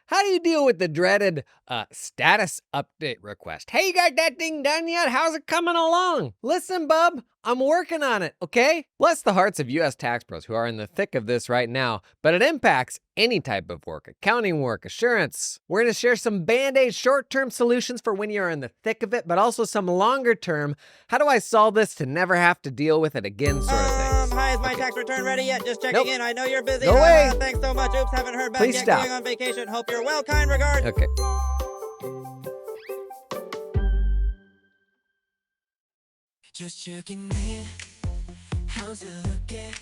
How do you deal with the dreaded status update request? Hey, you got that thing done yet? How's it coming along? Listen, bub, I'm working on it, okay? Bless the hearts of U.S. tax pros who are in the thick of this right now, but it impacts any type of work, accounting work, assurance. We're going to share some Band-Aid short-term solutions for when you're in the thick of it, but also some longer-term, how do I solve this to never have to deal with it again sort of things. Hi, is my tax return ready yet? Just checking in. I know you're busy. Go away. Thanks so much. Oops, haven't heard back Please yet. stop. Going on vacation. Hope you're well. Kind regards. Okay. Just checking in. How's it looking?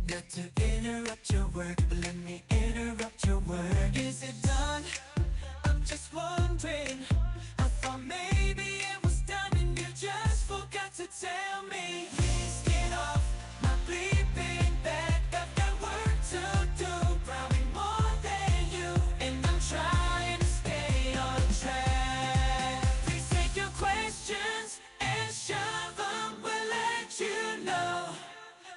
Not to interrupt your work, but let me interrupt your work. Is it done? I'm just wondering. I thought maybe it was done and you just forgot to tell me. Please get off my bleeping back. I've got work to do, probably more than you, and I'm trying to stay on track. Please take your questions and shove them. We'll let you know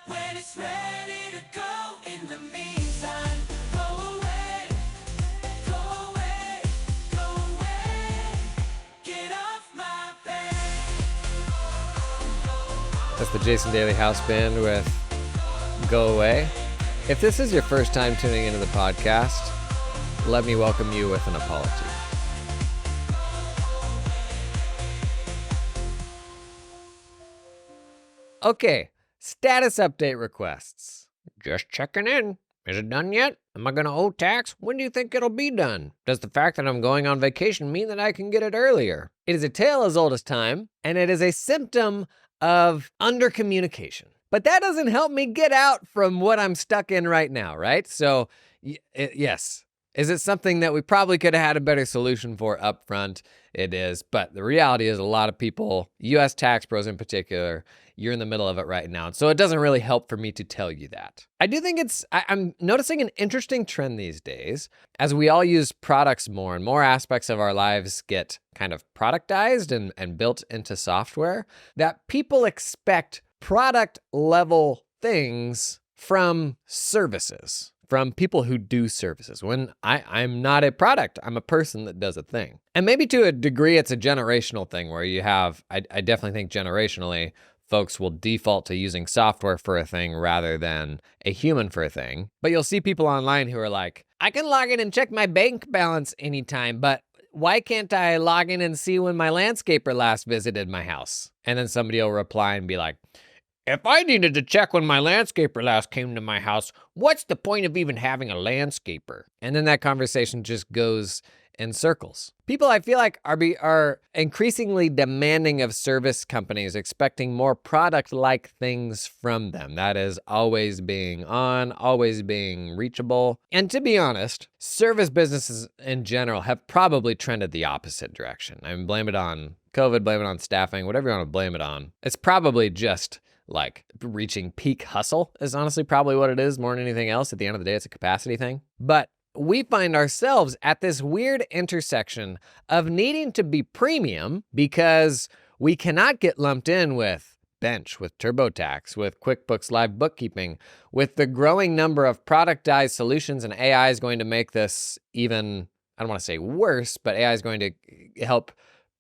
when it's ready to go. In the meantime, go away, go away, go away. Get off my back. That's the Jason Daly House Band with Go Away. If this is your first time tuning into the podcast, let me welcome you with an apology. Okay, status update requests. Just checking in. Is it done yet? Am I going to owe tax? When do you think it'll be done? Does the fact that I'm going on vacation mean that I can get it earlier? It is a tale as old as time, and it is a symptom of undercommunication. But that doesn't help me get out from what I'm stuck in right now, right? So, yes. Is it something that we probably could have had a better solution for up front? It is. But the reality is a lot of people, U.S. tax pros in particular, you're in the middle of it right now. So it doesn't really help for me to tell you that. I do think I'm noticing an interesting trend these days. As we all use products more and more aspects of our lives get kind of productized and built into software, that people expect product level things from services, from people who do services. When I'm not a product, I'm a person that does a thing. And maybe to a degree, it's a generational thing where you have, I definitely think generationally, folks will default to using software for a thing rather than a human for a thing. But you'll see people online who are like, I can log in and check my bank balance anytime, but why can't I log in and see when my landscaper last visited my house? And then somebody will reply and be like, if I needed to check when my landscaper last came to my house, what's the point of even having a landscaper? And then that conversation just goes in circles. People, I feel like, are increasingly demanding of service companies, expecting more product-like things from them. That is always being on, always being reachable. And to be honest, service businesses in general have probably trended the opposite direction. I mean, blame it on COVID, blame it on staffing, whatever you want to blame it on. It's probably just like reaching peak hustle is honestly probably what it is more than anything else. At the end of the day, it's a capacity thing. But we find ourselves at this weird intersection of needing to be premium because we cannot get lumped in with Bench, with TurboTax, with QuickBooks Live Bookkeeping, with the growing number of productized solutions, and AI is going to make this even, I don't want to say worse, but AI is going to help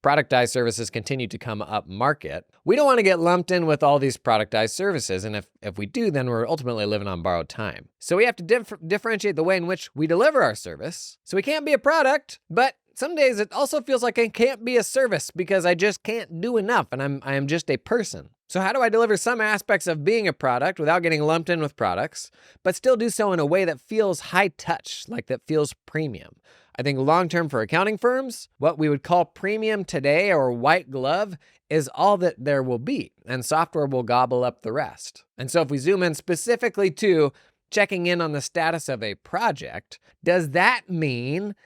productized services continue to come up market. We don't want to get lumped in with all these productized services. And if we do, then we're ultimately living on borrowed time. So we have to differentiate the way in which we deliver our service. So we can't be a product, but some days it also feels like I can't be a service because I just can't do enough and I am just a person. So how do I deliver some aspects of being a product without getting lumped in with products, but still do so in a way that feels high touch, like that feels premium? I think long-term for accounting firms, what we would call premium today or white glove is all that there will be, and software will gobble up the rest. And so if we zoom in specifically to checking in on the status of a project, does that mean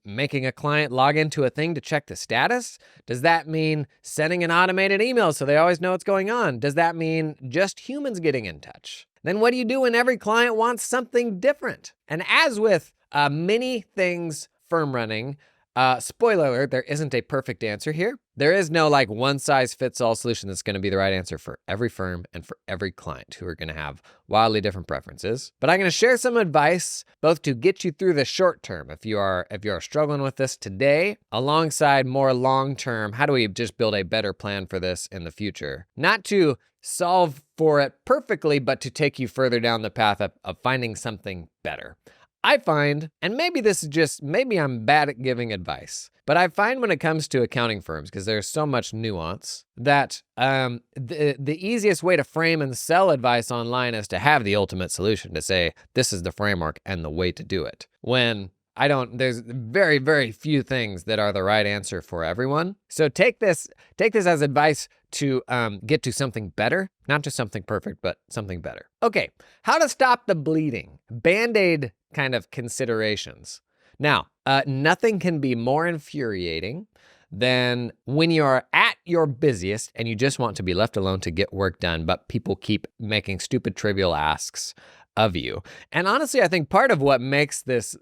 making a client log into a thing to check the status? Does that mean sending an automated email so they always know what's going on? Does that mean just humans getting in touch? Then what do you do when every client wants something different? And as with many things firm running, spoiler alert, there isn't a perfect answer here. There is no like one size fits all solution that's going to be the right answer for every firm and for every client who are going to have wildly different preferences. But I'm going to share some advice both to get you through the short term if you are struggling with this today, alongside more long term, how do we just build a better plan for this in the future? Not to solve for it perfectly, but to take you further down the path of finding something better. I find, and maybe this is just, maybe I'm bad at giving advice, but I find when it comes to accounting firms, because there's so much nuance, that the easiest way to frame and sell advice online is to have the ultimate solution, to say, this is the framework and the way to do it. When there's very, very few things that are the right answer for everyone. So take this as advice to get to something better, not just something perfect, but something better. Okay, how to stop the bleeding. Band-Aid kind of considerations. Now, nothing can be more infuriating than when you're at your busiest and you just want to be left alone to get work done, but people keep making stupid, trivial asks of you. And honestly, I think part of what makes this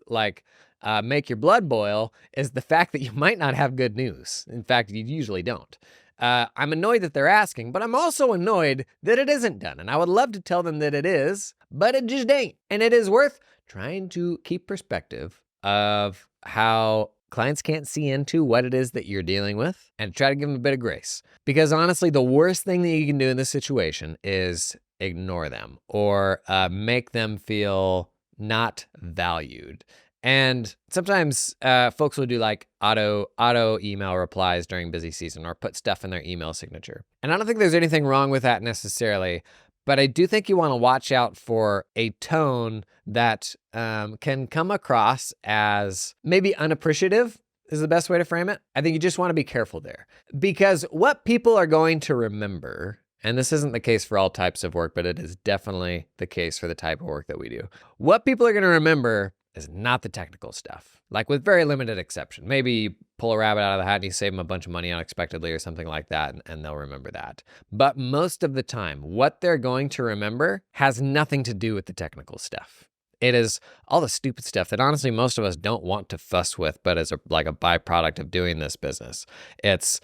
make your blood boil is the fact that you might not have good news. In fact, you usually don't. I'm annoyed that they're asking, but I'm also annoyed that it isn't done. And I would love to tell them that it is, but it just ain't. And it is worth trying to keep perspective of how clients can't see into what it is that you're dealing with and try to give them a bit of grace. Because honestly, the worst thing that you can do in this situation is ignore them or make them feel not valued. And sometimes folks will do like auto email replies during busy season or put stuff in their email signature. And I don't think there's anything wrong with that necessarily, but I do think you want to watch out for a tone that can come across as maybe unappreciative is the best way to frame it. I think you just want to be careful there, because what people are going to remember, and this isn't the case for all types of work, but it is definitely the case for the type of work that we do. What people are going to remember is not the technical stuff, like with very limited exception. Maybe you pull a rabbit out of the hat and you save them a bunch of money unexpectedly or something like that, and they'll remember that. But most of the time, what they're going to remember has nothing to do with the technical stuff. It is all the stupid stuff that honestly most of us don't want to fuss with, but as a byproduct of doing this business. It's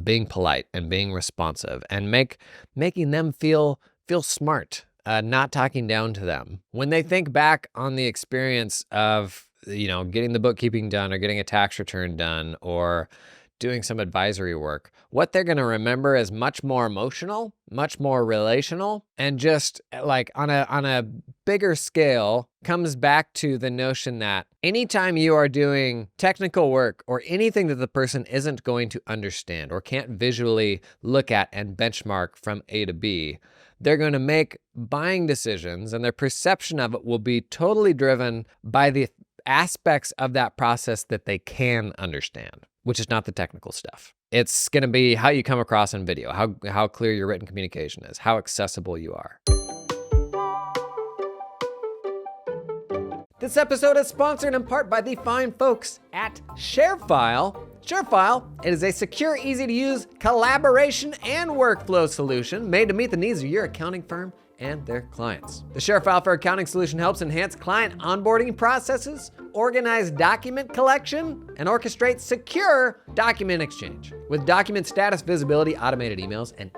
being polite and being responsive and making them feel smart. Not talking down to them. When they think back on the experience of, getting the bookkeeping done or getting a tax return done or doing some advisory work, what they're going to remember is much more emotional, much more relational, and just like on a bigger scale comes back to the notion that anytime you are doing technical work or anything that the person isn't going to understand or can't visually look at and benchmark from A to B, they're going to make buying decisions, and their perception of it will be totally driven by the aspects of that process that they can understand, which is not the technical stuff. It's going to be how you come across in video, how clear your written communication is, how accessible you are. This episode is sponsored in part by the fine folks at ShareFile. ShareFile, it is a secure, easy-to-use collaboration and workflow solution made to meet the needs of your accounting firm and their clients. The ShareFile for Accounting solution helps enhance client onboarding processes, organize document collection, and orchestrate secure document exchange. With document status visibility, automated emails, and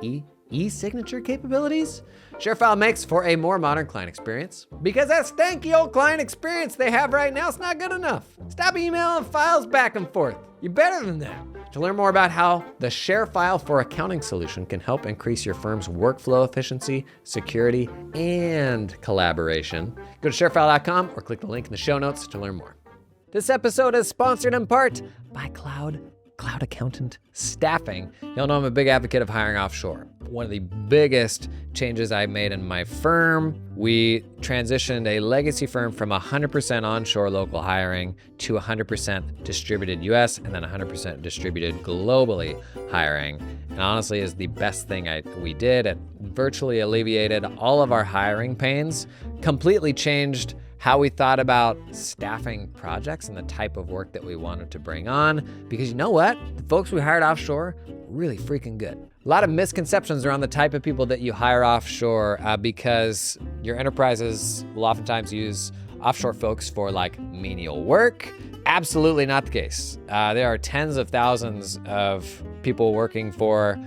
e-signature capabilities, ShareFile makes for a more modern client experience, because that stanky old client experience they have right now is not good enough. Stop emailing files back and forth. You're better than that. To learn more about how the ShareFile for Accounting solution can help increase your firm's workflow efficiency, security, and collaboration, go to sharefile.com or click the link in the show notes to learn more. This episode is sponsored in part by Cloud Accountant Staffing. Y'all know I'm a big advocate of hiring offshore. One of the biggest changes I made in my firm, we transitioned a legacy firm from 100% onshore local hiring to 100% distributed US and then 100% distributed globally hiring. And honestly is the best thing we did. It virtually alleviated all of our hiring pains, completely changed how we thought about staffing projects and the type of work that we wanted to bring on, because you know what? The folks we hired offshore, really freaking good. A lot of misconceptions around the type of people that you hire offshore because your enterprises will oftentimes use offshore folks for like menial work. Absolutely not the case. There are tens of thousands of people working for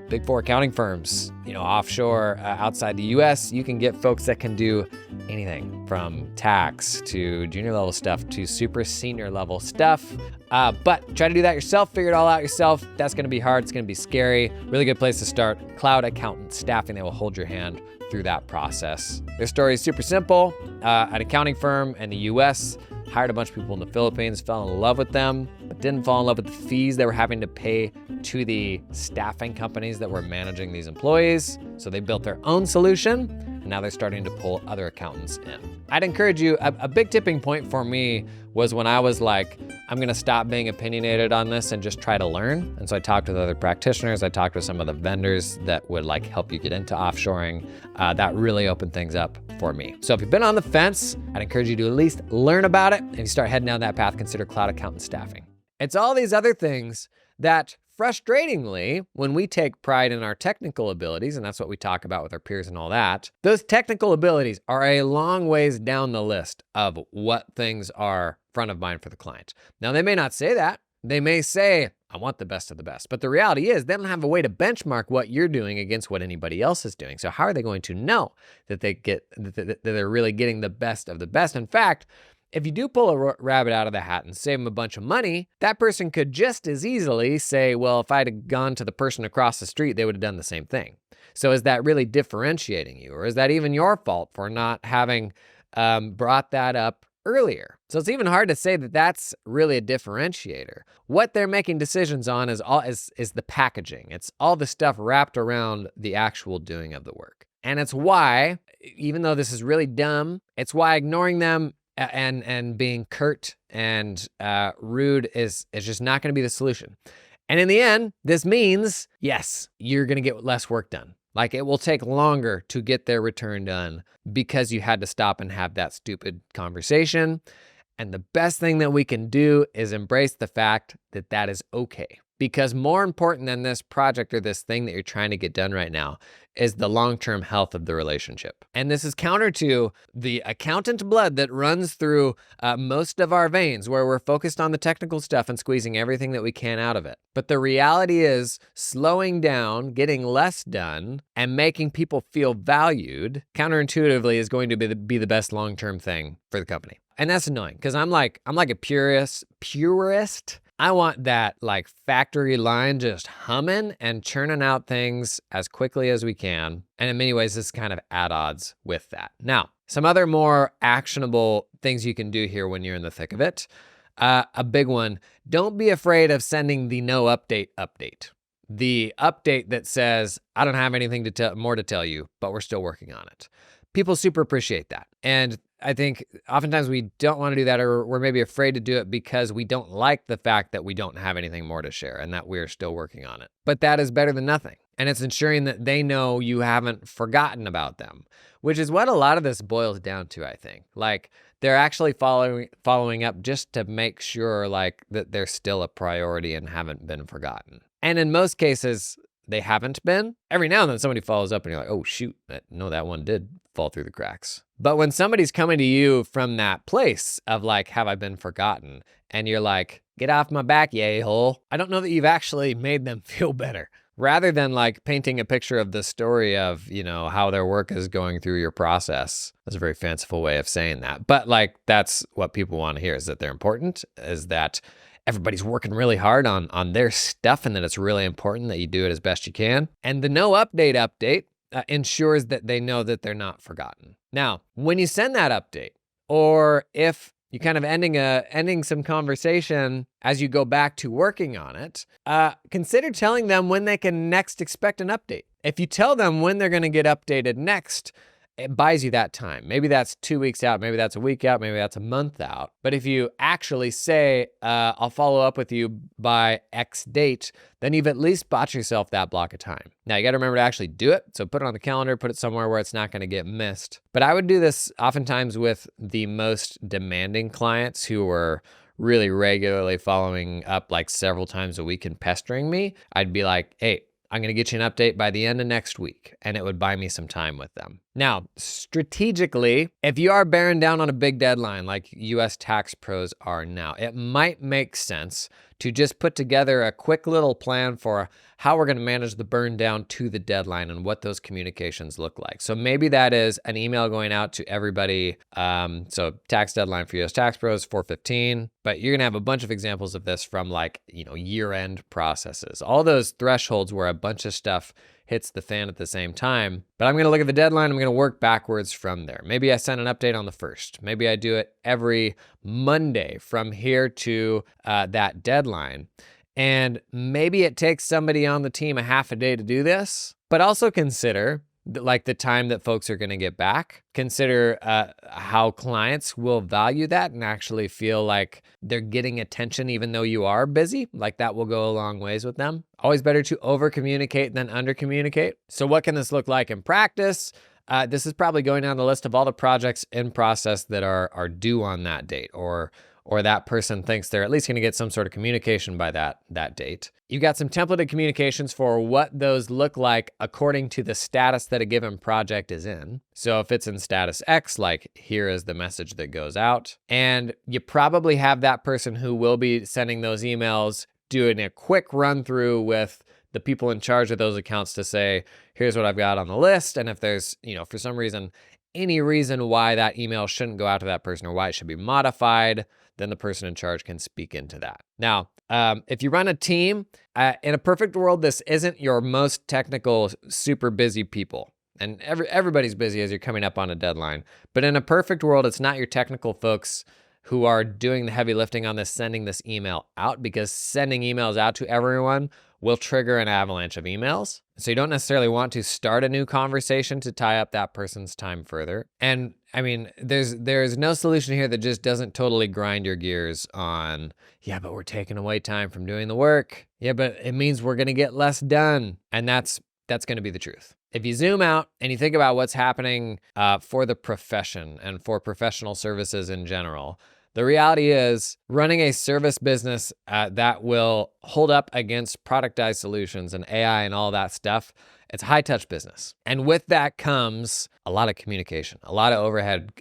Big Four accounting firms, offshore, outside the US, you can get folks that can do anything from tax to junior level stuff to super senior level stuff. But try to do that yourself, figure it all out yourself. That's gonna be hard, it's gonna be scary. Really good place to start, Cloud Accountant Staffing. They will hold your hand through that process. Their story is super simple. An accounting firm in the US hired a bunch of people in the Philippines, fell in love with them, but didn't fall in love with the fees they were having to pay to the staffing companies that were managing these employees. So they built their own solution, and now they're starting to pull other accountants in. I'd encourage you, a big tipping point for me was when I was like, I'm gonna stop being opinionated on this and just try to learn. And so I talked with other practitioners, I talked with some of the vendors that would help you get into offshoring. That really opened things up for me. So if you've been on the fence, I'd encourage you to at least learn about it. If you start heading down that path, consider Cloud Accountant Staffing. It's all these other things that frustratingly, when we take pride in our technical abilities, and that's what we talk about with our peers and all that, those technical abilities are a long ways down the list of what things are front of mind for the client. Now, they may not say that. They may say, I want the best of the best. But the reality is they don't have a way to benchmark what you're doing against what anybody else is doing. So how are they going to know that that they're really getting the best of the best? In fact, if you do pull a rabbit out of the hat and save them a bunch of money, that person could just as easily say, well, if I'd have gone to the person across the street, they would have done the same thing. So is that really differentiating you? Or is that even your fault for not having brought that up earlier? So it's even hard to say that that's really a differentiator. What they're making decisions on is the packaging. It's all the stuff wrapped around the actual doing of the work. And it's why, even though this is really dumb, it's why ignoring them and being curt and rude is just not going to be the solution. And in the end, this means, yes, you're going to get less work done. Like, it will take longer to get their return done because you had to stop and have that stupid conversation. And the best thing that we can do is embrace the fact that that is okay. Because more important than this project or this thing that you're trying to get done right now is the long-term health of the relationship. And this is counter to the accountant blood that runs through most of our veins, where we're focused on the technical stuff and squeezing everything that we can out of it. But the reality is slowing down, getting less done, and making people feel valued counterintuitively is going to be the best long-term thing for the company. And that's annoying because I'm like a purist. I want that factory line just humming and churning out things as quickly as we can. And in many ways, this is kind of at odds with that. Now, some other more actionable things you can do here when you're in the thick of it. A big one, don't be afraid of sending the no update. The update that says, I don't have anything more to tell you, but we're still working on it. People super appreciate that. And I think oftentimes we don't want to do that, or we're maybe afraid to do it because we don't like the fact that we don't have anything more to share and that we're still working on it. But that is better than nothing. And it's ensuring that they know you haven't forgotten about them, which is what a lot of this boils down to, I think. They're actually following up just to make sure that they're still a priority and haven't been forgotten. And in most cases, they haven't been. Every now and then somebody follows up and you're like, oh shoot, no, that one did fall through the cracks. But when somebody's coming to you from that place of have I been forgotten? And you're like, get off my back, you a-hole. I don't know that you've actually made them feel better. Rather than painting a picture of the story of, how their work is going through your process. That's a very fanciful way of saying that. But that's what people want to hear, is that they're important, is that everybody's working really hard on their stuff and that it's really important that you do it as best you can. And the no update ensures that they know that they're not forgotten. Now, when you send that update, or if you kind of ending some conversation as you go back to working on it, consider telling them when they can next expect an update. If you tell them when they're going to get updated next, it buys you that time. Maybe that's 2 weeks out, maybe that's a week out, maybe that's a month out. But if you actually say, I'll follow up with you by X date, then you've at least bought yourself that block of time. Now, you got to remember to actually do it. So put it on the calendar, put it somewhere where it's not going to get missed. But I would do this oftentimes with the most demanding clients who were really regularly following up several times a week and pestering me. I'd be like, hey, I'm going to get you an update by the end of next week, and it would buy me some time with them. Now, strategically, if you are bearing down on a big deadline like US tax pros are now, it might make sense to just put together a quick little plan for how we're going to manage the burn down to the deadline and what those communications look like. So maybe that is an email going out to everybody. So tax deadline for US tax pros, 4/15, but you're going to have a bunch of examples of this from like, year-end processes. All those thresholds where a bunch of stuff hits the fan at the same time. But I'm going to look at the deadline. I'm going to work backwards from there. Maybe I send an update on the 1st. Maybe I do it every Monday from here to that deadline. And maybe it takes somebody on the team a half a day to do this, but also consider like the time that folks are going to get back. Consider how clients will value that and actually feel like they're getting attention even though you are busy. Like that will go a long ways with them. Always better to over communicate than under communicate. So what can this look like in practice? This is probably going down the list of all the projects in process that are due on that date, or that person thinks they're at least going to get some sort of communication by that date. You got some templated communications for what those look like according to the status that a given project is in. So if it's in status X, like here is the message that goes out. And you probably have that person who will be sending those emails doing a quick run through with the people in charge of those accounts to say, here's what I've got on the list. And if there's, for some reason, any reason why that email shouldn't go out to that person or why it should be modified, then the person in charge can speak into that. Now, if you run a team, in a perfect world, this isn't your most technical, super busy people. And everybody's busy as you're coming up on a deadline. But in a perfect world, it's not your technical folks who are doing the heavy lifting on this, sending this email out, because sending emails out to everyone will trigger an avalanche of emails. So you don't necessarily want to start a new conversation to tie up that person's time further. And I mean, there's no solution here that just doesn't totally grind your gears on, yeah, but we're taking away time from doing the work. Yeah, but it means we're going to get less done. And that's going to be the truth. If you zoom out and you think about what's happening for the profession and for professional services in general, the reality is running a service business that will hold up against productized solutions and AI and all that stuff, it's a high-touch business. And with that comes a lot of communication, a lot of overhead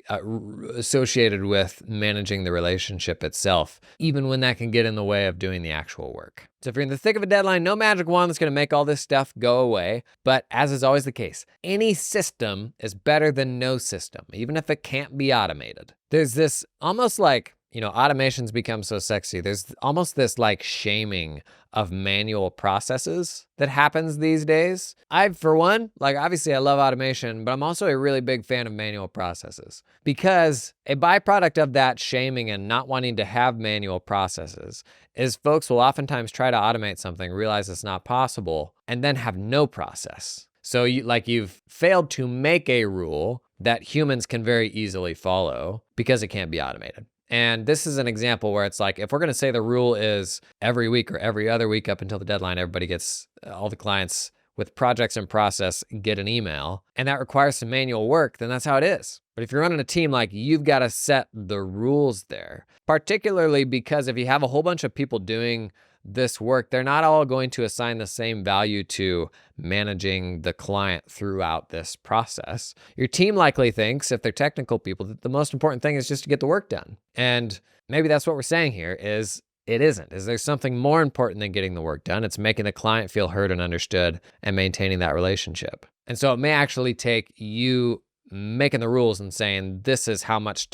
associated with managing the relationship itself, even when that can get in the way of doing the actual work. So if you're in the thick of a deadline, no magic wand that's going to make all this stuff go away. But as is always the case, any system is better than no system, even if it can't be automated. There's this almost like, automation's become so sexy. There's almost this like shaming of manual processes that happens these days. For one, obviously I love automation, but I'm also a really big fan of manual processes, because a byproduct of that shaming and not wanting to have manual processes is folks will oftentimes try to automate something, realize it's not possible, and then have no process. So you've failed to make a rule that humans can very easily follow because it can't be automated. And this is an example where it's like, if we're going to say the rule is every week or every other week up until the deadline, everybody gets, all the clients with projects in process get an email, and that requires some manual work, then that's how it is. But if you're running a team, you've got to set the rules there, particularly because if you have a whole bunch of people doing this work, they're not all going to assign the same value to managing the client throughout this process. Your team likely thinks, if they're technical people, that the most important thing is just to get the work done. And maybe that's what we're saying here is it isn't. Is there something more important than getting the work done? It's making the client feel heard and understood and maintaining that relationship. And so it may actually take you making the rules and saying, this is how much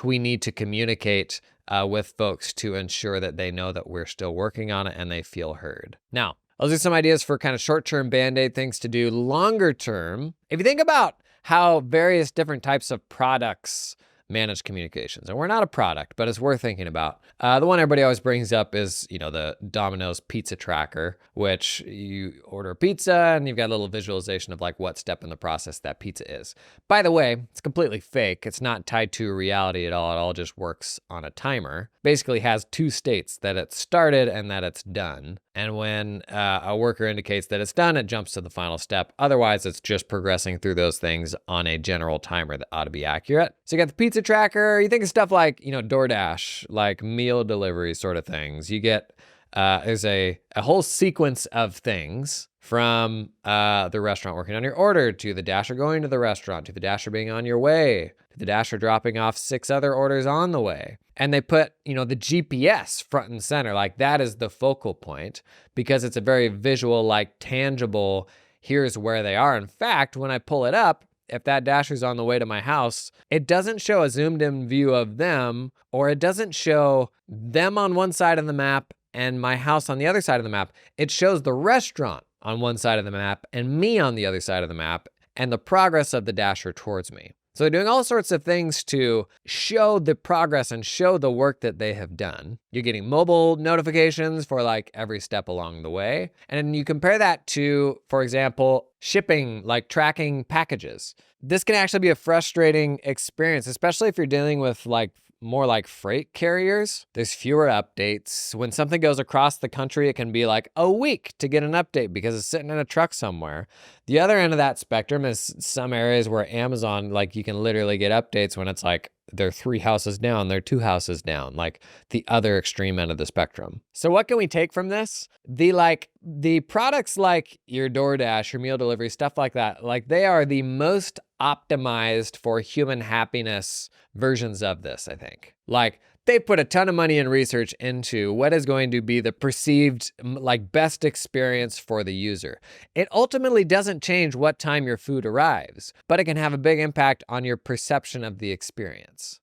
we need to communicate with folks to ensure that they know that we're still working on it and they feel heard. Now, those are some ideas for kind of short-term Band-Aid things to do. Longer term, if you think about how various different types of products manage communications, and we're not a product, but it's worth thinking about. The one everybody always brings up is, the Domino's pizza tracker, which you order a pizza and you've got a little visualization of what step in the process that pizza is. By the way, it's completely fake. It's not tied to reality at all. It all just works on a timer. Basically has two states, that it's started and that it's done. And when a worker indicates that it's done, it jumps to the final step. Otherwise, it's just progressing through those things on a general timer that ought to be accurate. So you got the pizza tracker. You think of stuff like, DoorDash, like meal delivery sort of things. You get There's a whole sequence of things from the restaurant working on your order, to the dasher going to the restaurant, to the dasher being on your way, to the dasher dropping off 6 other orders on the way. And they put, the GPS front and center, like that is the focal point, because it's a very visual, like tangible, here's where they are. In fact, when I pull it up, if that dasher's on the way to my house, it doesn't show a zoomed in view of them, or it doesn't show them on one side of the map and my house on the other side of the map. It shows the restaurant on one side of the map and me on the other side of the map, and the progress of the dasher towards me. So they're doing all sorts of things to show the progress and show the work that they have done. You're getting mobile notifications for like every step along the way. And you compare that to, for example, shipping, like tracking packages. This can actually be a frustrating experience, especially if you're dealing with like more like freight carriers. There's fewer updates. When something goes across the country, it can be like a week to get an update because it's sitting in a truck somewhere. The other end of that spectrum is some areas where Amazon, like you can literally get updates when it's like they're 3 houses down, they're 2 houses down, like the other extreme end of the spectrum. So what can we take from this? The products like your DoorDash, your meal delivery, stuff like that, like they are the most optimized for human happiness versions of this, I think. Like they put a ton of money and research into what is going to be the perceived like best experience for the user. It ultimately doesn't change what time your food arrives, but it can have a big impact on your perception of the experience.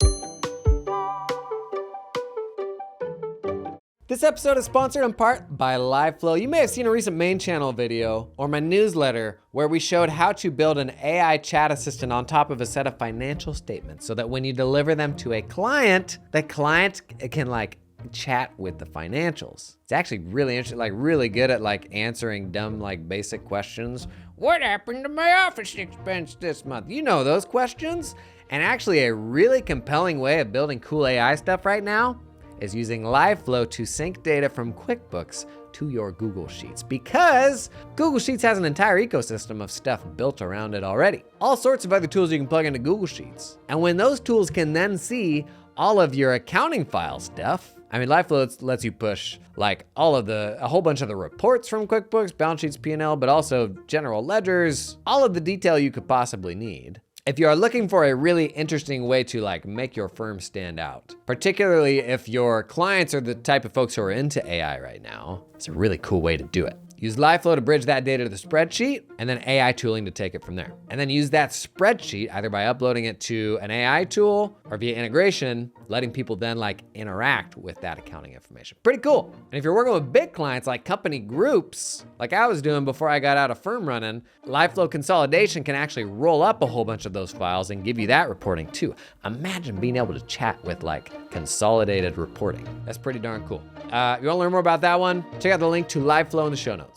This episode is sponsored in part by LiveFlow. You may have seen a recent main channel video or my newsletter where we showed how to build an AI chat assistant on top of a set of financial statements so that when you deliver them to a client, the client can like chat with the financials. It's actually really interesting, like really good at like answering dumb, like basic questions. What happened to my office expense this month? You know those questions. And actually a really compelling way of building cool AI stuff right now is using LiveFlow to sync data from QuickBooks to your Google Sheets, because Google Sheets has an entire ecosystem of stuff built around it already. All sorts of other tools you can plug into Google Sheets. And when those tools can then see all of your accounting file stuff, I mean, LiveFlow lets you push like a whole bunch of the reports from QuickBooks, balance sheets, P&L, but also general ledgers, all of the detail you could possibly need. If you are looking for a really interesting way to like make your firm stand out, particularly if your clients are the type of folks who are into AI right now, it's a really cool way to do it. Use LiveFlow to bridge that data to the spreadsheet, and then AI tooling to take it from there. And then use that spreadsheet either by uploading it to an AI tool or via integration, letting people then like interact with that accounting information. Pretty cool. And if you're working with big clients like company groups, like I was doing before I got out of firm running, LiveFlow consolidation can actually roll up a whole bunch of those files and give you that reporting too. Imagine being able to chat with like consolidated reporting. That's pretty darn cool. If you wanna learn more about that one, check out the link to LiveFlow in the show notes.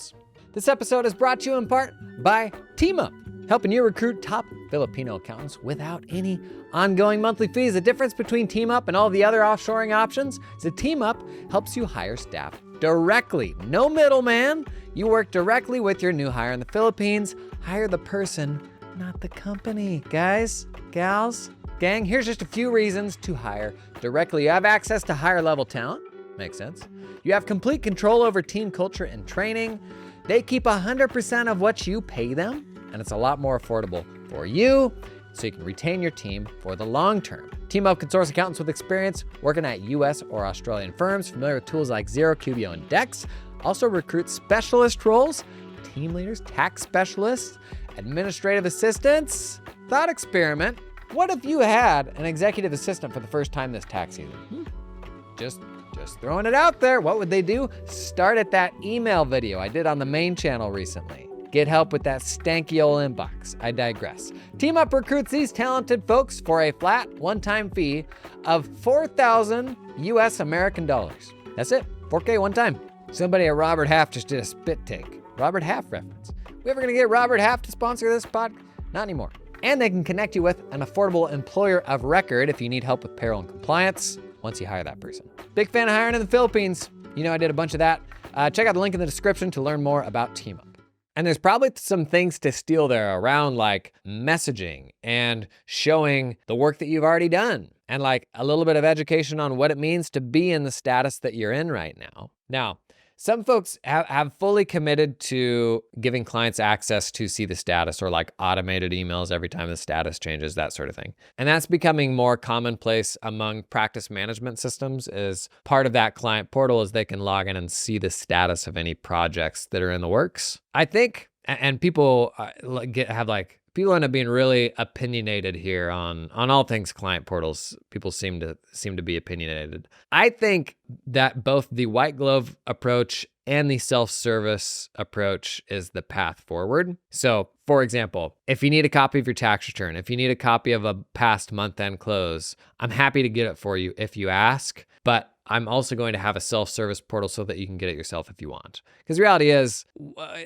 This episode is brought to you in part by TeamUp, helping you recruit top Filipino accountants without any ongoing monthly fees. The difference between TeamUp and all the other offshoring options is that TeamUp helps you hire staff directly. No middleman. You work directly with your new hire in the Philippines. Hire the person, not the company. Guys, gals, gang, here's just a few reasons to hire directly. You have access to higher level talent. Makes sense. You have complete control over team culture and training. They keep 100% of what you pay them, and it's a lot more affordable for you, so you can retain your team for the long term. TeamUp can source accountants with experience working at US or Australian firms, familiar with tools like Xero, Cubio, and Dex. Also recruit specialist roles, team leaders, tax specialists, administrative assistants. Thought experiment. What if you had an executive assistant for the first time this tax season? Just throwing it out there. What would they do? Start at that email video I did on the main channel recently. Get help with that stanky old inbox. I digress. TeamUp recruits these talented folks for a flat one-time fee of $4,000 US American dollars. That's it, 4K one time. Somebody at Robert Half just did a spit take. Robert Half reference. We ever gonna get Robert Half to sponsor this pod? Not anymore. And they can connect you with an affordable employer of record if you need help with payroll and compliance once you hire that person. Big fan of hiring in the Philippines. You know I did a bunch of that. Check out the link in the description to learn more about TeamUp. And there's probably some things to steal there around like messaging and showing the work that you've already done and like a little bit of education on what it means to be in the status that you're in right now. Now, Some folks have fully committed to giving clients access to see the status, or like automated emails every time the status changes, that sort of thing. And that's becoming more commonplace among practice management systems. Is part of that client portal is they can log in and see the status of any projects that are in the works. I think, and people people end up being really opinionated here on all things client portals. People seem to be opinionated. I think that both the white glove approach and the self-service approach is the path forward. So, for example, if you need a copy of your tax return, if you need a copy of a past month-end close, I'm happy to get it for you if you ask, but I'm also going to have a self-service portal so that you can get it yourself if you want. Because the reality is,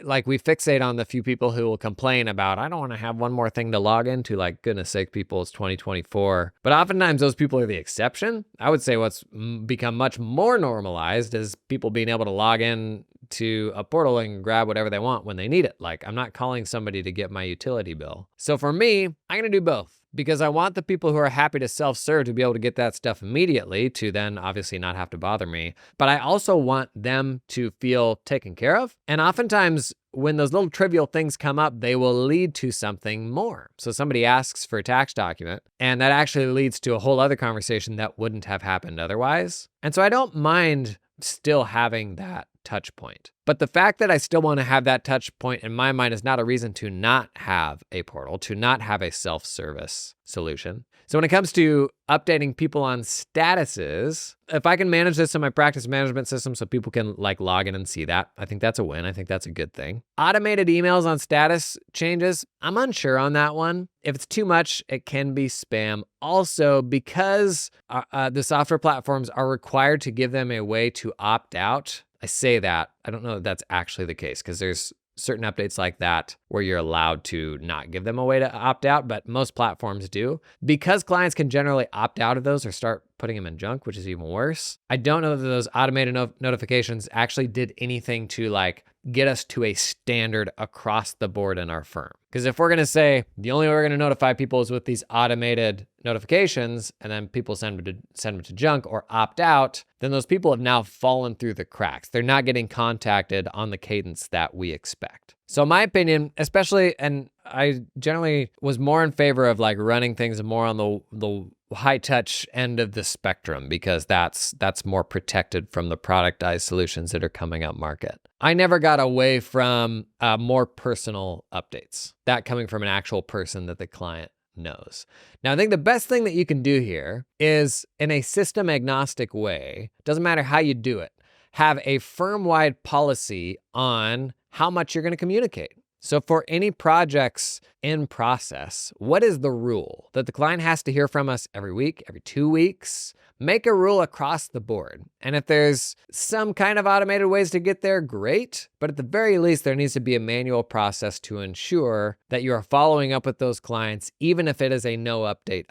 like, we fixate on the few people who will complain about, I don't want to have one more thing to log into. Like, goodness sake, people, it's 2024. But oftentimes those people are the exception. I would say what's become much more normalized is people being able to log in to a portal and grab whatever they want when they need it. Like, I'm not calling somebody to get my utility bill. So for me, I'm going to do both, because I want the people who are happy to self-serve to be able to get that stuff immediately, to then obviously not have to bother me. But I also want them to feel taken care of. And oftentimes when those little trivial things come up, they will lead to something more. So somebody asks for a tax document, and that actually leads to a whole other conversation that wouldn't have happened otherwise. And so I don't mind still having that touch point. But the fact that I still want to have that touch point in my mind is not a reason to not have a portal, to not have a self-service solution. So when it comes to updating people on statuses, if I can manage this in my practice management system so people can like log in and see that, I think that's a win. I think that's a good thing. Automated emails on status changes, I'm unsure on that one. If it's too much, it can be spam. Also, because the software platforms are required to give them a way to opt out. I say that, I don't know if that's actually the case, because there's certain updates like that where you're allowed to not give them a way to opt out, but most platforms do. Because clients can generally opt out of those or start putting them in junk, which is even worse. I don't know that those automated notifications actually did anything to like get us to a standard across the board in our firm. Because if we're going to say the only way we're going to notify people is with these automated notifications, and then people send them to junk or opt out, then those people have now fallen through the cracks. They're not getting contacted on the cadence that we expect. So my opinion, especially, and I generally was more in favor of like running things more on the high touch end of the spectrum, because that's more protected from the productized solutions that are coming up market. I never got away from more personal updates, that coming from an actual person that the client knows. Now, I think the best thing that you can do here is, in a system agnostic way, doesn't matter how you do it, have a firm-wide policy on how much you're going to communicate. So for any projects in process, what is the rule? That the client has to hear from us every week, every 2 weeks? Make a rule across the board. And if there's some kind of automated ways to get there, great. But at the very least, there needs to be a manual process to ensure that you are following up with those clients, even if it is a no update.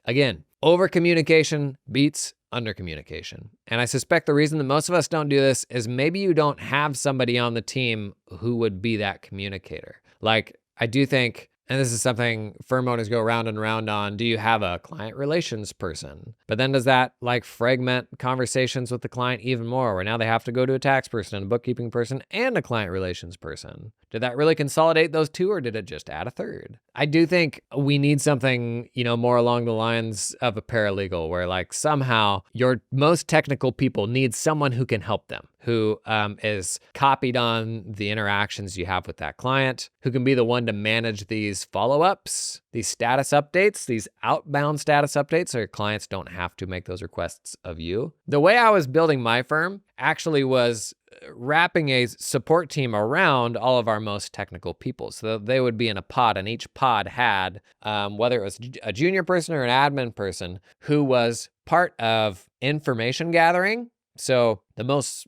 Again, over communication beats under communication. And I suspect the reason that most of us don't do this is maybe you don't have somebody on the team who would be that communicator. Like, I do think, and this is something firm owners go round and round on, do you have a client relations person? But then does that like fragment conversations with the client even more, where now they have to go to a tax person and a bookkeeping person and a client relations person? Did that really consolidate those two, or did it just add a third? I do think we need something, more along the lines of a paralegal, where like somehow your most technical people need someone who can help them, who is copied on the interactions you have with that client, who can be the one to manage these follow-ups, these status updates, these outbound status updates, so your clients don't have to make those requests of you. The way I was building my firm actually was wrapping a support team around all of our most technical people. So they would be in a pod, and each pod had, whether it was a junior person or an admin person, who was part of information gathering. So the most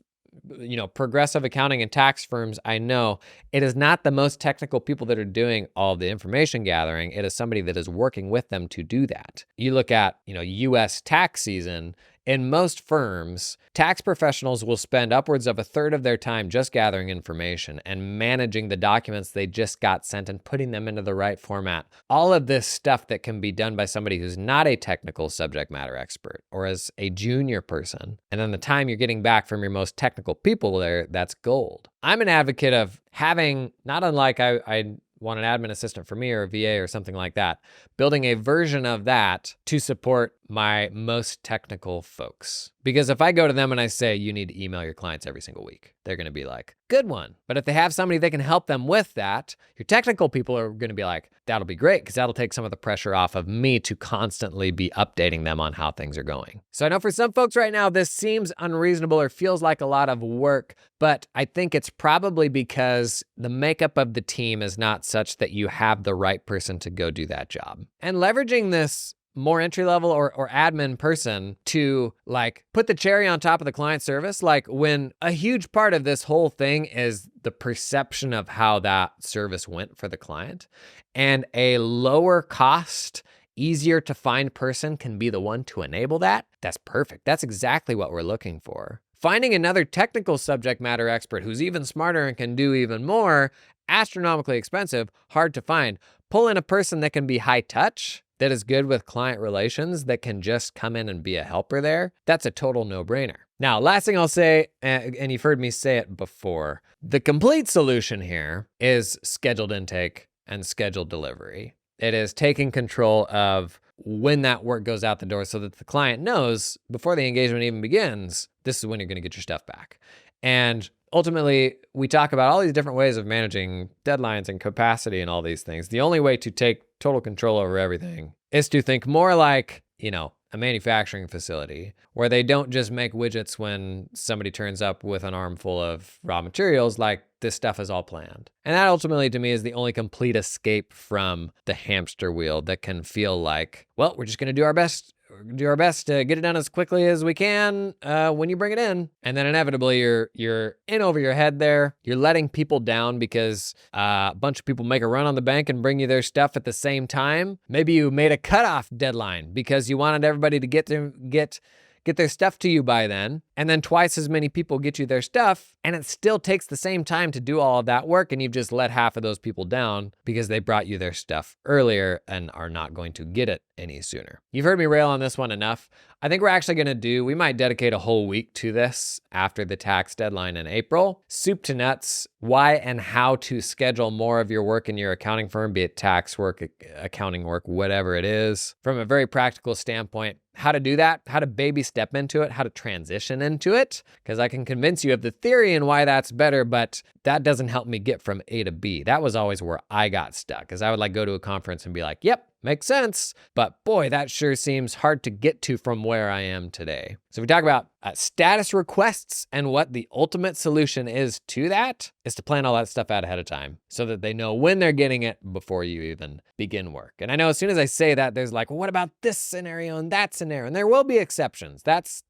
progressive accounting and tax firms I know, it is not the most technical people that are doing all the information gathering. It is somebody that is working with them to do that. You look at, US tax season, in most firms, tax professionals will spend upwards of a third of their time just gathering information and managing the documents they just got sent and putting them into the right format. All of this stuff that can be done by somebody who's not a technical subject matter expert or as a junior person. And then the time you're getting back from your most technical people there, that's gold. I'm an advocate of having, not unlike I want an admin assistant for me or a VA or something like that, building a version of that to support my most technical folks. Because if I go to them and I say, you need to email your clients every single week, they're going to be like, good one. But if they have somebody that can help them with that, your technical people are going to be like, that'll be great, because that'll take some of the pressure off of me to constantly be updating them on how things are going. So I know for some folks right now, this seems unreasonable or feels like a lot of work, but I think it's probably because the makeup of the team is not such that you have the right person to go do that job. And leveraging this more entry level or admin person to like put the cherry on top of the client service, like when a huge part of this whole thing is the perception of how that service went for the client, and a lower cost, easier to find person can be the one to enable that. That's perfect. That's exactly what we're looking for. Finding another technical subject matter expert who's even smarter and can do even more, astronomically expensive, hard to find. Pull in a person that can be high touch, that is good with client relations, that can just come in and be a helper there. That's a total no-brainer. Now, last thing I'll say, and you've heard me say it before, the complete solution here is scheduled intake and scheduled delivery. It is taking control of when that work goes out the door so that the client knows before the engagement even begins, this is when you're going to get your stuff back. And ultimately, we talk about all these different ways of managing deadlines and capacity and all these things. The only way to take total control over everything is to think more like, a manufacturing facility where they don't just make widgets when somebody turns up with an armful of raw materials. Like, this stuff is all planned. And that ultimately to me is the only complete escape from the hamster wheel that can feel like, well, we're just going to do our best to get it done as quickly as we can when you bring it in. And then inevitably you're in over your head there. You're letting people down because a bunch of people make a run on the bank and bring you their stuff at the same time. Maybe you made a cutoff deadline because you wanted everybody to get their stuff to you by then, and then twice as many people get you their stuff, and it still takes the same time to do all of that work, and you've just let half of those people down because they brought you their stuff earlier and are not going to get it any sooner. You've heard me rail on this one enough. I think we're actually we might dedicate a whole week to this after the tax deadline in April. Soup to nuts, why and how to schedule more of your work in your accounting firm, be it tax work, accounting work, whatever it is. From a very practical standpoint, how to do that, how to baby step into it, how to transition into it, because I can convince you of the theory and why that's better, but that doesn't help me get from A to B. That was always where I got stuck, because I would go to a conference and be like, yep, makes sense, but boy, that sure seems hard to get to from where I am today. So we talk about status requests, and what the ultimate solution is to that is to plan all that stuff out ahead of time so that they know when they're getting it before you even begin work. And I know as soon as I say that, there's like, well, what about this scenario and that scenario? And there will be exceptions. That's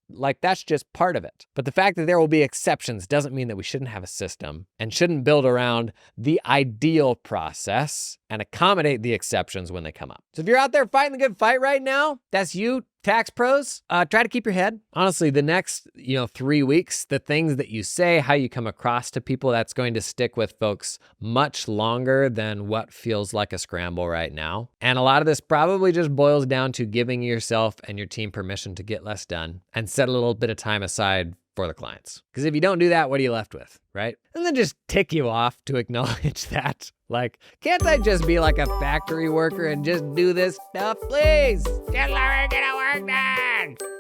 just part of it. But the fact that there will be exceptions doesn't mean that we shouldn't have a system and shouldn't build around the ideal process and accommodate the exceptions when they come up. So if you're out there fighting the good fight right now, that's you, tax pros. Try to keep your head. Honestly, the next 3 weeks, the things that you say, how you come across to people, that's going to stick with folks much longer than what feels like a scramble right now. And a lot of this probably just boils down to giving yourself and your team permission to get less done and set a little bit of time aside for the clients. Because if you don't do that, what are you left with, right? And then just tick you off to acknowledge that. Like, can't I just be like a factory worker and just do this stuff, please? Just let me get a work done.